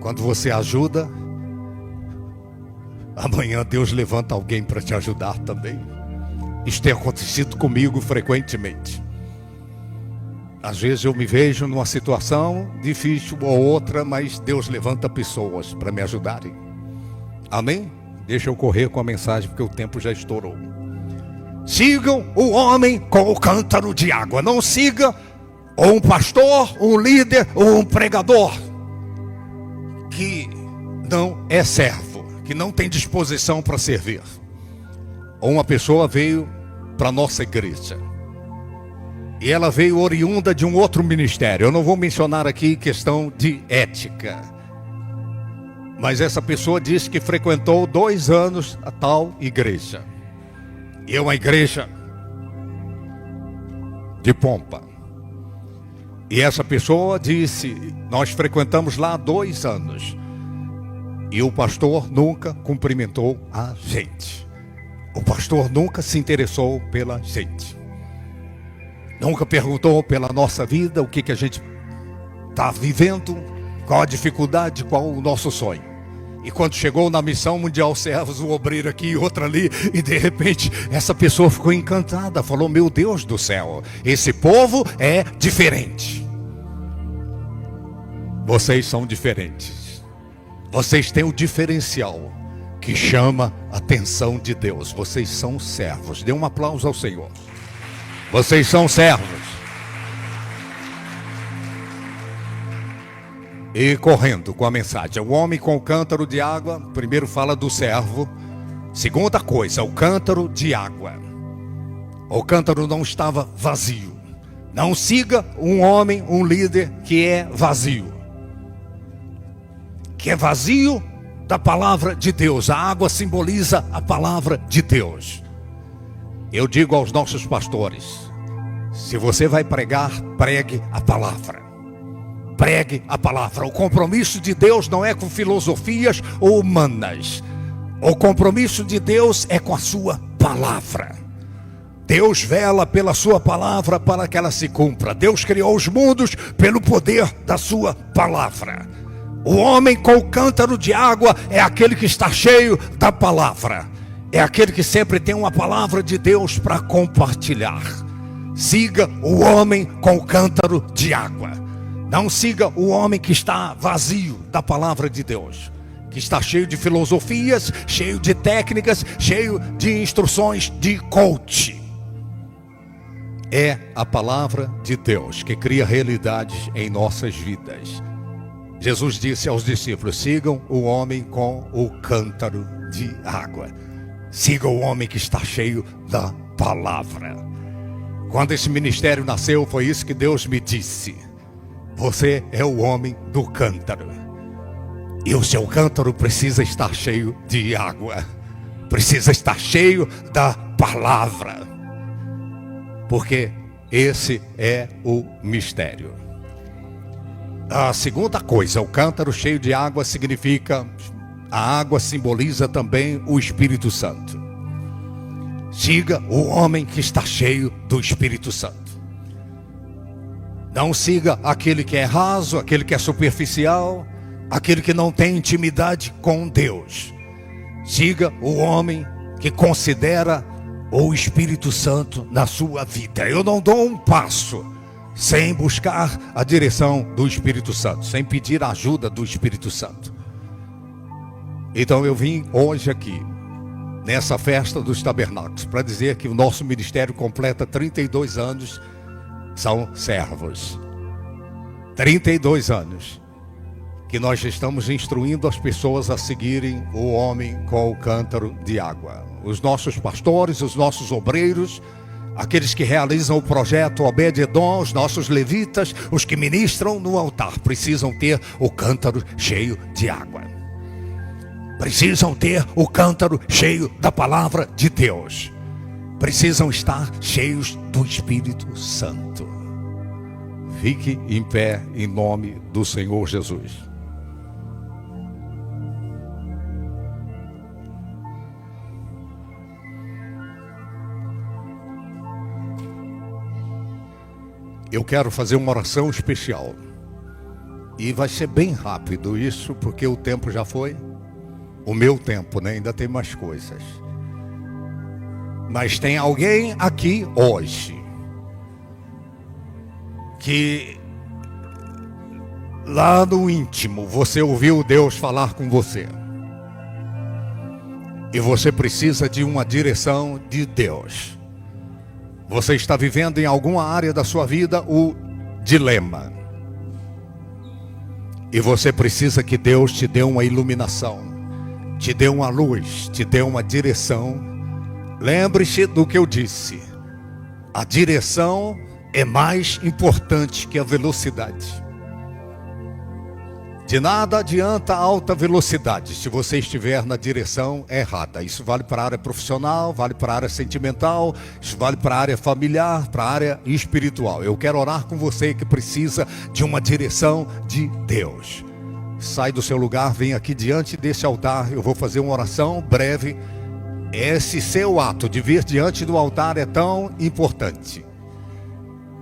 Quando você ajuda, amanhã Deus levanta alguém para te ajudar também. Isso tem acontecido comigo frequentemente. Às vezes eu me vejo numa situação difícil ou outra, mas Deus levanta pessoas para me ajudarem. Amém? Deixa eu correr com a mensagem, porque o tempo já estourou. Sigam o homem com o cântaro de água. Não siga ou um pastor, um líder ou um pregador que não é servo, que não tem disposição para servir. Ou uma pessoa veio para a nossa igreja e ela veio oriunda de um outro ministério. Eu não vou mencionar aqui questão de ética, mas essa pessoa disse que frequentou 2 anos a tal igreja. E é uma igreja de pompa. E essa pessoa disse: nós frequentamos lá 2 anos. E o pastor nunca cumprimentou a gente. O pastor nunca se interessou pela gente. Nunca perguntou pela nossa vida, o que a gente está vivendo, qual a dificuldade, qual o nosso sonho. E quando chegou na Missão Mundial Servos, um obreiro aqui e outro ali, e de repente essa pessoa ficou encantada, falou: meu Deus do céu, esse povo é diferente. Vocês são diferentes. Vocês têm o diferencial que chama a atenção de Deus. Vocês são servos. Dê um aplauso ao Senhor. Vocês são servos. E correndo com a mensagem: o homem com o cântaro de água. Primeiro fala do servo. Segunda coisa, o cântaro de água. O cântaro não estava vazio. Não siga um homem, um líder que é vazio, que é vazio da palavra de Deus. A água simboliza a palavra de Deus. Eu digo aos nossos pastores: se você vai pregar, pregue a palavra. Pregue a palavra. O compromisso de Deus não é com filosofias humanas. O compromisso de Deus é com a sua palavra. Deus vela pela sua palavra para que ela se cumpra. Deus criou os mundos pelo poder da sua palavra. O homem com o cântaro de água é aquele que está cheio da palavra. É aquele que sempre tem uma palavra de Deus para compartilhar. Siga o homem com o cântaro de água. Não siga o homem que está vazio da palavra de Deus, que está cheio de filosofias, cheio de técnicas, cheio de instruções de coach. É a palavra de Deus que cria realidades em nossas vidas. Jesus disse aos discípulos: sigam o homem com o cântaro de água. Siga o homem que está cheio da palavra. Quando esse ministério nasceu, foi isso que Deus me disse: você é o homem do cântaro. E o seu cântaro precisa estar cheio de água. Precisa estar cheio da palavra. Porque esse é o mistério. A segunda coisa, o cântaro cheio de água significa, a água simboliza também o Espírito Santo. Siga o homem que está cheio do Espírito Santo. Não siga aquele que é raso, aquele que é superficial, aquele que não tem intimidade com Deus. Siga o homem que considera o Espírito Santo na sua vida. Eu não dou um passo sem buscar a direção do Espírito Santo, sem pedir a ajuda do Espírito Santo. Então eu vim hoje aqui, nessa festa dos tabernáculos, para dizer que o nosso ministério completa 32 anos São servos. 32 anos que nós estamos instruindo as pessoas a seguirem o homem com o cântaro de água. Os nossos pastores, os nossos obreiros, aqueles que realizam o projeto Obed-Edom, os nossos levitas, os que ministram no altar, precisam ter o cântaro cheio de água. Precisam ter o cântaro cheio da palavra de Deus. Precisam estar cheios do Espírito Santo. Fique em pé em nome do Senhor Jesus. Eu quero fazer uma oração especial. E vai ser bem rápido isso, porque o tempo já foi. O meu tempo, né? Ainda tem mais coisas. Mas tem alguém aqui hoje que lá no íntimo você ouviu Deus falar com você. E você precisa de uma direção de Deus. Você está vivendo em alguma área da sua vida o dilema. E você precisa que Deus te dê uma iluminação, te dê uma luz, te dê uma direção. Lembre-se do que eu disse. A direção é mais importante que a velocidade. De nada adianta a alta velocidade se você estiver na direção errada. Isso vale para a área profissional, vale para a área sentimental, isso vale para a área familiar, para a área espiritual. Eu quero orar com você que precisa de uma direção de Deus. Sai do seu lugar, vem aqui diante desse altar. Eu vou fazer uma oração breve. Esse seu ato de vir diante do altar é tão importante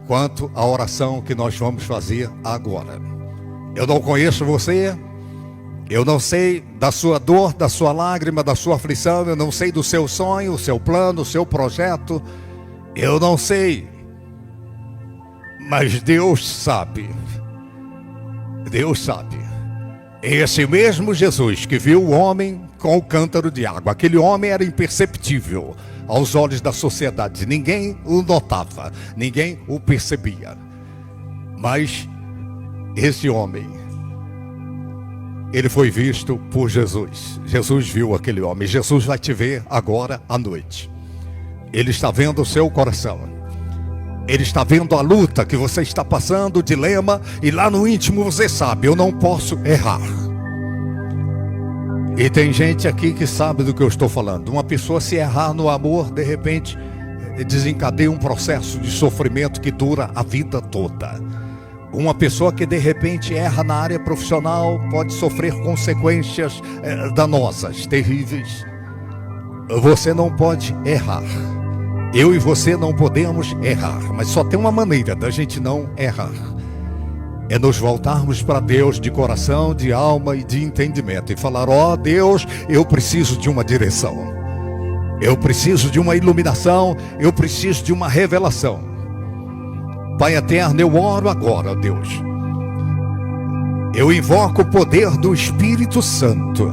quanto a oração que nós vamos fazer agora. Eu não conheço você, eu não sei da sua dor, da sua lágrima, da sua aflição, eu não sei do seu sonho, o seu plano, o seu projeto, eu não sei, mas Deus sabe. Deus sabe. Esse mesmo Jesus que viu o homem com o cântaro de água, aquele homem era imperceptível aos olhos da sociedade, ninguém o notava, ninguém o percebia, mas esse homem, ele foi visto por Jesus. Jesus viu aquele homem. Jesus vai te ver agora à noite. Ele está vendo o seu coração. Ele está vendo a luta que você está passando, o dilema. E lá no íntimo você sabe, eu não posso errar. E tem gente aqui que sabe do que eu estou falando. Uma pessoa, se errar no amor, de repente desencadeia um processo de sofrimento que dura a vida toda. Uma pessoa que de repente erra na área profissional pode sofrer consequências danosas, terríveis. Você não pode errar. Eu e você não podemos errar. Mas só tem uma maneira da gente não errar. É nos voltarmos para Deus de coração, de alma e de entendimento. E falar, ó Deus, eu preciso de uma direção. Eu preciso de uma iluminação. Eu preciso de uma revelação. Pai eterno, eu oro agora, Deus. Eu invoco o poder do Espírito Santo.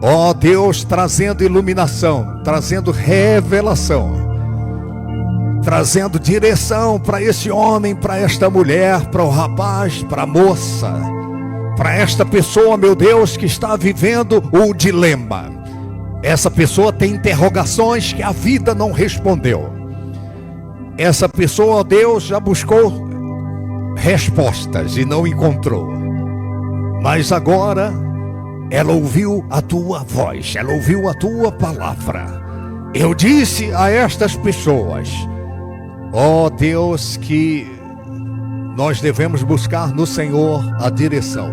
Ó Deus, trazendo iluminação, trazendo revelação, trazendo direção para esse homem, para esta mulher, para o rapaz, para a moça, para esta pessoa, meu Deus, que está vivendo o dilema. Essa pessoa tem interrogações que a vida não respondeu. Essa pessoa, ó Deus, já buscou respostas e não encontrou. Mas agora ela ouviu a tua voz, ela ouviu a tua palavra. Eu disse a estas pessoas, ó Deus, que nós devemos buscar no Senhor a direção.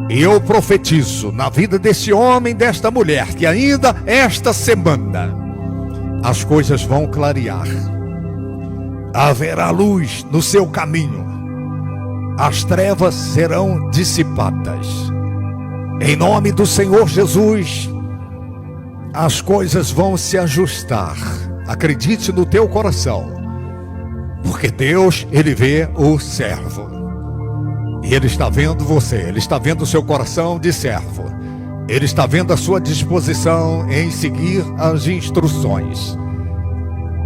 E eu profetizo na vida desse homem, desta mulher, que ainda esta semana as coisas vão clarear. Haverá luz no seu caminho. As trevas serão dissipadas. Em nome do Senhor Jesus, as coisas vão se ajustar. Acredite no teu coração, porque Deus, Ele vê o servo. E Ele está vendo você, Ele está vendo o seu coração de servo. Ele está vendo a sua disposição em seguir as instruções.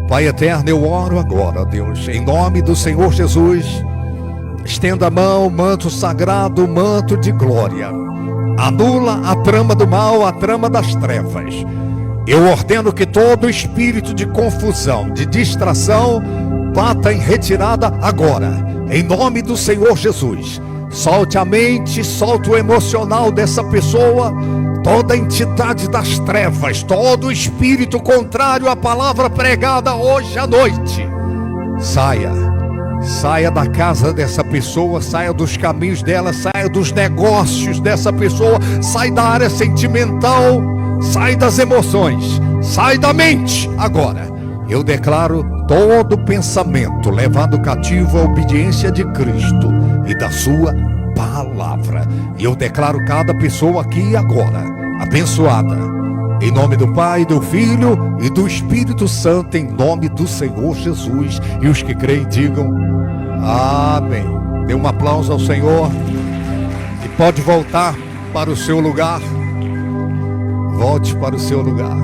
Pai eterno, eu oro agora, Deus, em nome do Senhor Jesus. Estenda a mão, manto sagrado, manto de glória. Anula a trama do mal, a trama das trevas. Eu ordeno que todo espírito de confusão, de distração, bata em retirada agora, em nome do Senhor Jesus. Solte a mente, solte o emocional dessa pessoa, toda entidade das trevas, todo espírito contrário à palavra pregada hoje à noite. Saia da casa dessa pessoa, saia dos caminhos dela, saia dos negócios dessa pessoa, sai da área sentimental, sai das emoções, sai da mente agora. Eu declaro todo pensamento levado cativo à obediência de Cristo e da sua palavra. E eu declaro cada pessoa aqui agora abençoada, em nome do Pai, do Filho e do Espírito Santo, em nome do Senhor Jesus. E os que creem digam amém. Dê um aplauso ao Senhor e pode voltar para o seu lugar. Volte para o seu lugar.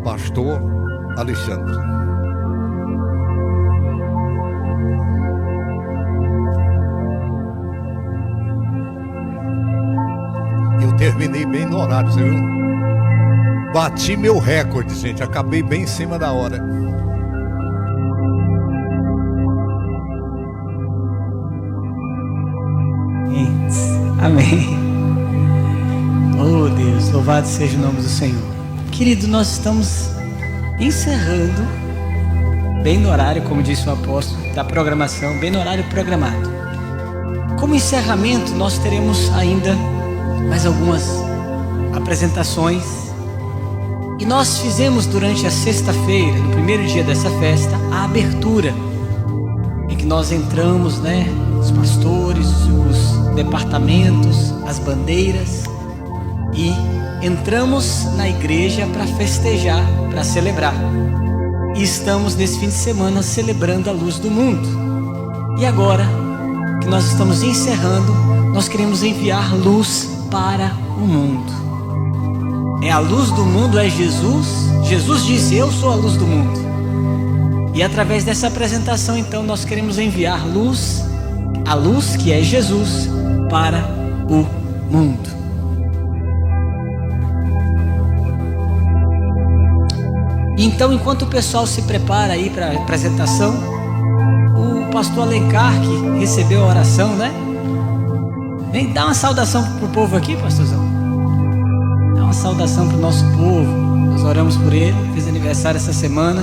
Pastor Alexandre. Eu terminei bem no horário, você viu? Bati meu recorde, gente. Acabei bem em cima da hora. Amém. Oh Deus, louvado seja o nome do Senhor. Querido, nós estamos encerrando bem no horário, como disse o apóstolo, da programação, bem no horário programado. Como encerramento, nós teremos ainda mais algumas apresentações. E nós fizemos durante a sexta-feira, no primeiro dia dessa festa, a abertura, em que nós entramos, os pastores, os departamentos, as bandeiras, e entramos na igreja para festejar, para celebrar. E estamos nesse fim de semana celebrando a luz do mundo. E agora que nós estamos encerrando, nós queremos enviar luz para o mundo. A luz do mundo é Jesus. Jesus disse: eu sou a luz do mundo. E através dessa apresentação, então, nós queremos enviar luz, a luz que é Jesus, para o mundo. Então, enquanto o pessoal se prepara aí para a apresentação, o pastor Alencar, que recebeu a oração, vem dar uma saudação para o povo aqui, pastorzão. Dá uma saudação para o nosso povo. Nós oramos por ele, fez aniversário essa semana.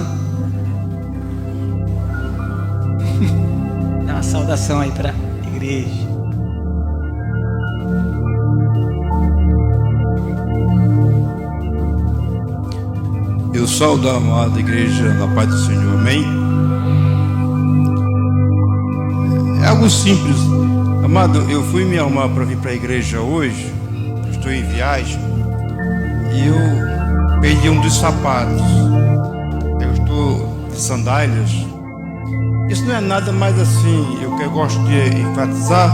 Dá uma saudação aí para a igreja. Eu saúdo a amada igreja na paz do Senhor, amém? É algo simples. Amado, eu fui me arrumar para vir para a igreja hoje. Estou em viagem e eu perdi um dos sapatos. Eu estou de sandálias. Isso não é nada mais assim, eu gosto de enfatizar,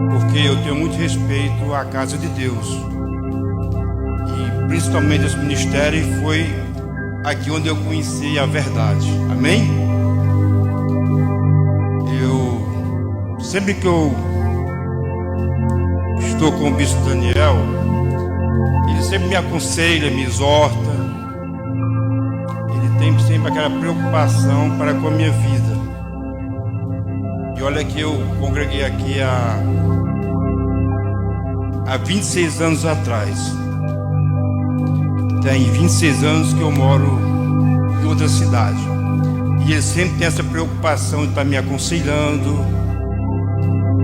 porque eu tenho muito respeito à casa de Deus. Principalmente esse ministério, foi aqui onde eu conheci a verdade, amém? Sempre que eu estou com o bispo Daniel, ele sempre me aconselha, me exorta, ele tem sempre aquela preocupação para com a minha vida. E olha que eu congreguei aqui há 26 anos atrás. Tem 26 anos que eu moro em outra cidade. E ele sempre tem essa preocupação de estar me aconselhando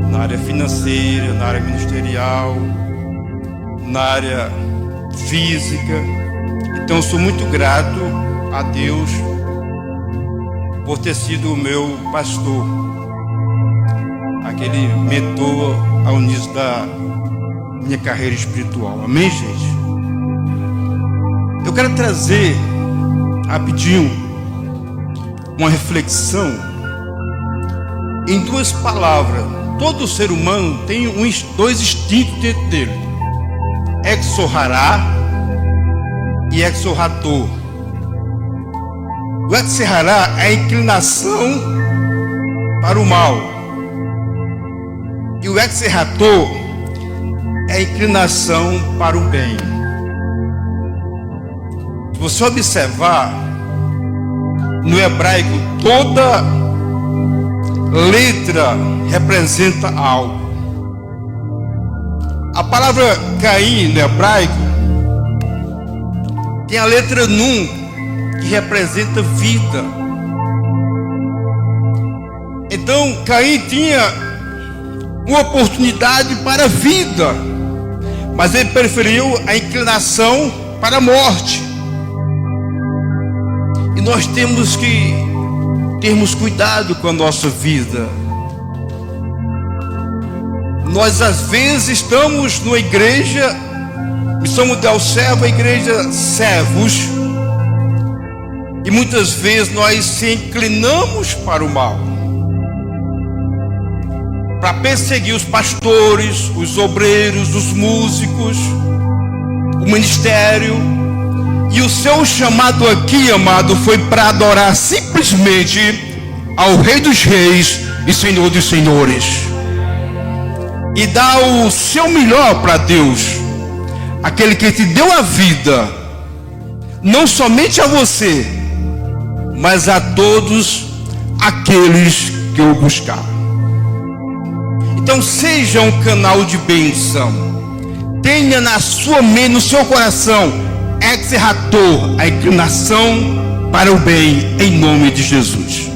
na área financeira, na área ministerial, na área física. Então eu sou muito grato a Deus por ter sido o meu pastor, aquele mentor ao início da minha carreira espiritual. Amém, gente? Eu quero trazer rapidinho uma reflexão em duas palavras. Todo ser humano tem dois instintos dentro dele: exorará e exorrator. O exerrará é a inclinação para o mal. E o exerrator é a inclinação para o bem. Se você observar, no hebraico, toda letra representa algo. A palavra Caim, no hebraico, tem a letra Nun, que representa vida. Então, Caim tinha uma oportunidade para a vida, mas ele preferiu a inclinação para a morte. E nós temos que termos cuidado com a nossa vida. Nós às vezes estamos numa igreja, Missão Del Servo, a igreja servos, e muitas vezes nós se inclinamos para o mal, para perseguir os pastores, os obreiros, os músicos, o ministério. E o seu chamado aqui, amado, foi para adorar simplesmente ao Rei dos Reis e Senhor dos Senhores, e dar o seu melhor para Deus, aquele que te deu a vida, não somente a você, mas a todos aqueles que o buscar. Então seja um canal de bênção. Tenha na sua mente, no seu coração, exerrator, a inclinação para o bem, em nome de Jesus.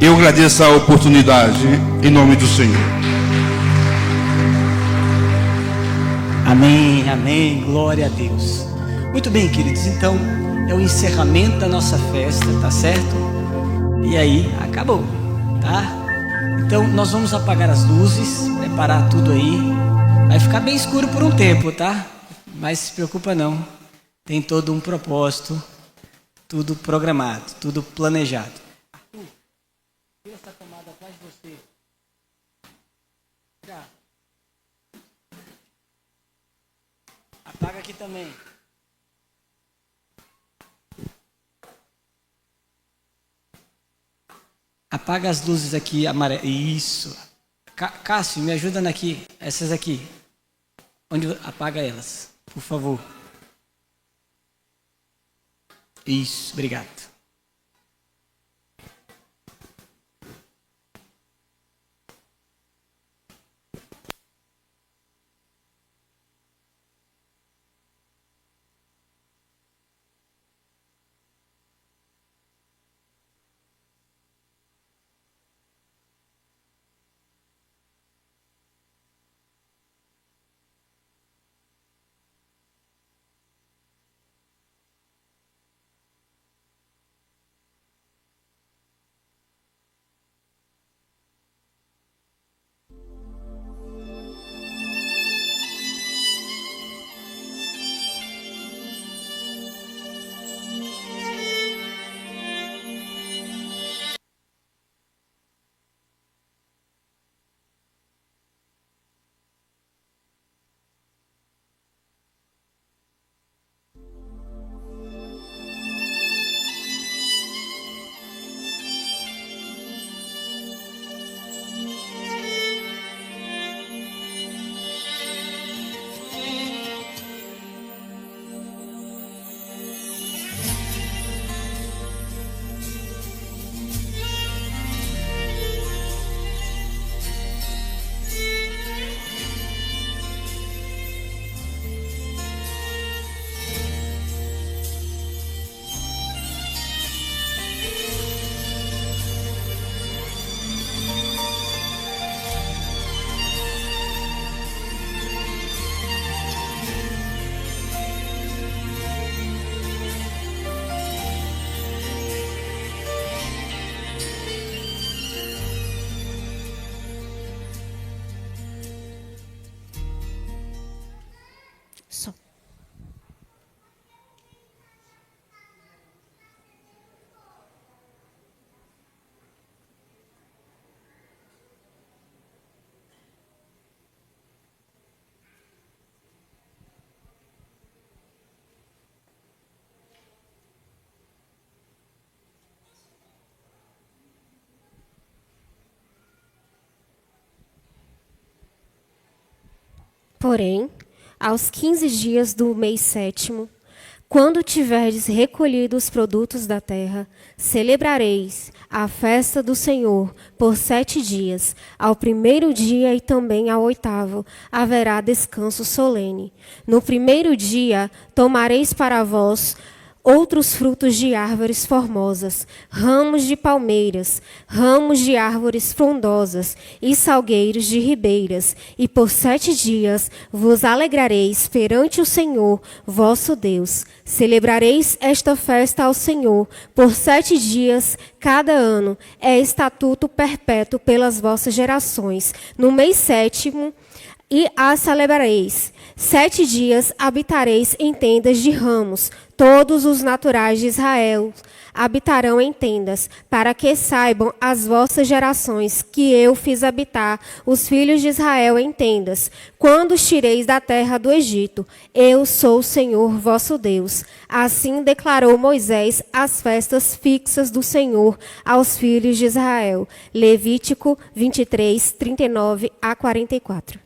Eu agradeço a oportunidade, em nome do Senhor. Amém, amém, glória a Deus. Muito bem, queridos, então é o encerramento da nossa festa, tá certo? E aí, acabou, tá? Então nós vamos apagar as luzes, preparar tudo aí. Vai ficar bem escuro por um tempo, tá? Mas se preocupa não, tem todo um propósito, tudo programado, tudo planejado. Arthur, tira essa tomada atrás de você. Já. Apaga aqui também. Apaga as luzes aqui amarelas. Isso. Cássio, me ajuda aqui. Essas aqui. Onde apaga elas, por favor. Isso, obrigado. Porém, aos 15 dias do mês sétimo, quando tiverdes recolhido os produtos da terra, celebrareis a festa do Senhor por 7 dias. Ao primeiro dia e também ao 8º haverá descanso solene. No primeiro dia tomareis para vós outros frutos de árvores formosas, ramos de palmeiras, ramos de árvores frondosas e salgueiros de ribeiras, e por 7 dias vos alegrareis perante o Senhor, vosso Deus. Celebrareis esta festa ao Senhor por 7 dias cada ano. É estatuto perpétuo pelas vossas gerações. No mês sétimo, e a celebrareis. 7 dias habitareis em tendas de ramos. Todos os naturais de Israel habitarão em tendas, para que saibam as vossas gerações que eu fiz habitar os filhos de Israel em tendas, quando os tireis da terra do Egito. Eu sou o Senhor vosso Deus. Assim declarou Moisés as festas fixas do Senhor aos filhos de Israel. Levítico 23, 39 a 44.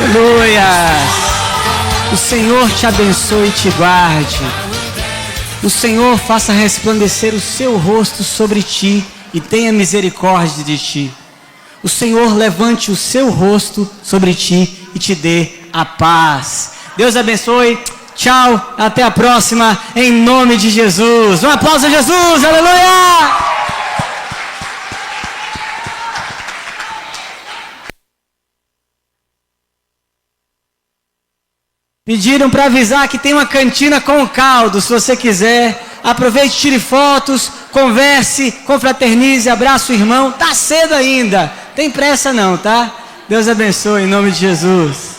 Aleluia. O Senhor te abençoe e te guarde. O Senhor faça resplandecer o seu rosto sobre ti e tenha misericórdia de ti. O Senhor levante o seu rosto sobre ti e te dê a paz. Deus abençoe. Tchau. Até a próxima. Em nome de Jesus. Um aplauso a Jesus. Aleluia. Pediram para avisar que tem uma cantina com caldo. Se você quiser, aproveite, tire fotos, converse, confraternize, abraça o irmão. Tá cedo ainda, tem pressa não, tá? Deus abençoe em nome de Jesus.